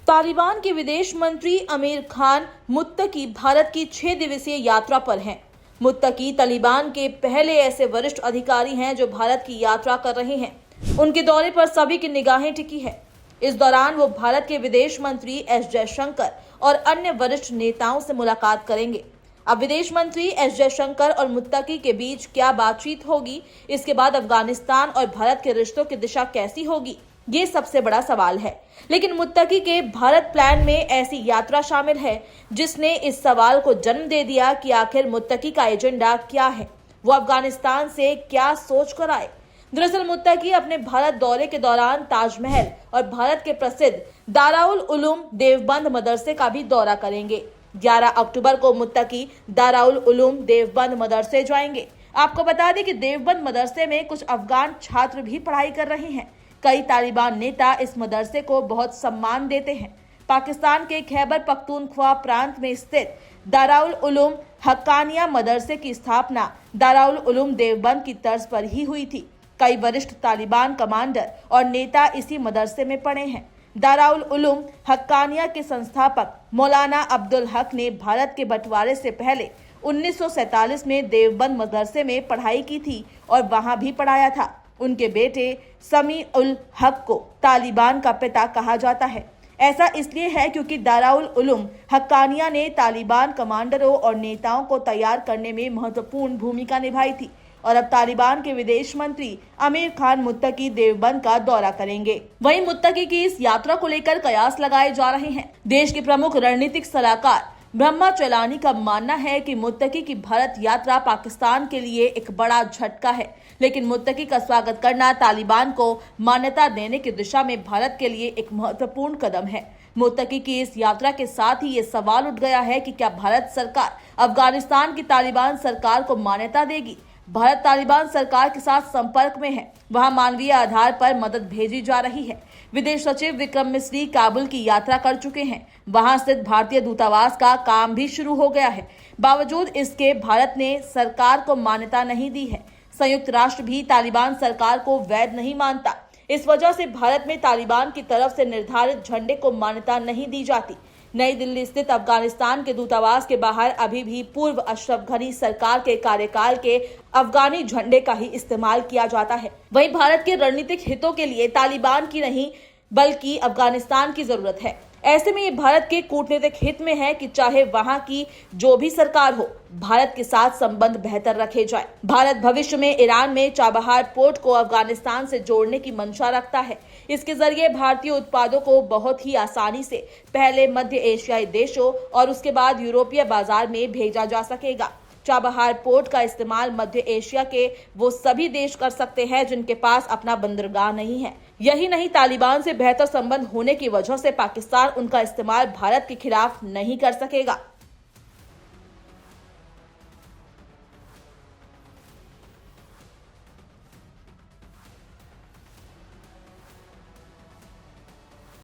तालिबान के विदेश मंत्री आमिर खान मुत्तकी भारत की 6 दिवसीय यात्रा पर हैं। मुत्तकी तालिबान के पहले ऐसे वरिष्ठ अधिकारी हैं जो भारत की यात्रा कर रहे हैं। उनके दौरे पर सभी की निगाहें टिकी है। इस दौरान वो भारत के विदेश मंत्री एस जयशंकर और अन्य वरिष्ठ नेताओं से मुलाकात करेंगे। अब विदेश मंत्री एस जयशंकर और मुत्तकी के बीच क्या बातचीत होगी, इसके बाद अफगानिस्तान और भारत के रिश्तों की दिशा कैसी होगी, ये सबसे बड़ा सवाल है। लेकिन मुत्तकी के भारत प्लान में ऐसी यात्रा शामिल है जिसने इस सवाल को जन्म दे दिया कि आखिर मुत्तकी का एजेंडा क्या है, वो अफगानिस्तान से क्या सोच कर आए। दरअसल मुत्तकी अपने भारत दौरे के दौरान ताजमहल और भारत के प्रसिद्ध दारुल उलूम देवबंद मदरसे का भी दौरा करेंगे। 11 अक्टूबर को मुत्तकी दारुल उलूम देवबंद मदरसे जाएंगे। आपको बता दें कि देवबंद मदरसे में कुछ अफगान छात्र भी पढ़ाई कर रहे हैं। कई तालिबान नेता इस मदरसे को बहुत सम्मान देते हैं। पाकिस्तान के खैबर पख्तूनख्वा प्रांत में स्थित दारुल उलूम हक्कानिया मदरसे की स्थापना दारुल उलूम देवबंद की तर्ज पर ही हुई थी। कई वरिष्ठ तालिबान कमांडर और नेता इसी मदरसे में पढ़े हैं। दारुल उलूम हक्कानिया के संस्थापक मौलाना अब्दुल हक ने भारत के बंटवारे से पहले 1947 में देवबंद मदरसे में पढ़ाई की थी और वहां भी पढ़ाया था। उनके बेटे समी उल हक को तालिबान का पिता कहा जाता है। ऐसा इसलिए है क्योंकि दारुल उलूम हक्कानिया ने तालिबान कमांडरों और नेताओं को तैयार करने में महत्वपूर्ण भूमिका निभाई थी। और अब तालिबान के विदेश मंत्री आमिर खान मुत्तकी देवबंद का दौरा करेंगे। वहीं मुत्तकी की इस यात्रा को लेकर कयास लगाए जा रहे हैं। देश के प्रमुख रणनीतिक सलाहकार ब्रह्मा चलानी का मानना है कि मुत्तकी की भारत यात्रा पाकिस्तान के लिए एक बड़ा झटका है, लेकिन मुत्तकी का स्वागत करना तालिबान को मान्यता देने की दिशा में भारत के लिए एक महत्वपूर्ण कदम है। मुत्तकी की इस यात्रा के साथ ही ये सवाल उठ गया है कि क्या भारत सरकार अफगानिस्तान की तालिबान सरकार को मान्यता देगी। भारत तालिबान सरकार के साथ संपर्क में है, वहां मानवीय आधार पर मदद भेजी जा रही है। विदेश सचिव विक्रम मिस्री काबुल की यात्रा कर चुके हैं। वहां स्थित भारतीय दूतावास का काम भी शुरू हो गया है। बावजूद इसके भारत ने सरकार को मान्यता नहीं दी है। संयुक्त राष्ट्र भी तालिबान सरकार को वैध नहीं मानता। इस वजह से भारत में तालिबान की तरफ से निर्धारित झंडे को मान्यता नहीं दी जाती। नई दिल्ली स्थित अफगानिस्तान के दूतावास के बाहर अभी भी पूर्व अशरफ घनी सरकार के कार्यकाल के अफगानी झंडे का ही इस्तेमाल किया जाता है। वहीं भारत के रणनीतिक हितों के लिए तालिबान की नहीं बल्कि अफगानिस्तान की जरूरत है। ऐसे में ये भारत के कूटनीतिक हित में है कि चाहे वहां की जो भी सरकार हो, भारत के साथ संबंध बेहतर रखे जाए। भारत भविष्य में ईरान में चाबहार पोर्ट को अफगानिस्तान से जोड़ने की मंशा रखता है। इसके जरिए भारतीय उत्पादों को बहुत ही आसानी से पहले मध्य एशियाई देशों और उसके बाद यूरोपीय बाजार में भेजा जा सकेगा। चाबहार पोर्ट का इस्तेमाल मध्य एशिया के वो सभी देश कर सकते हैं जिनके पास अपना बंदरगाह नहीं है। यही नहीं, तालिबान से बेहतर संबंध होने की वजह से पाकिस्तान उनका इस्तेमाल भारत के खिलाफ नहीं कर सकेगा।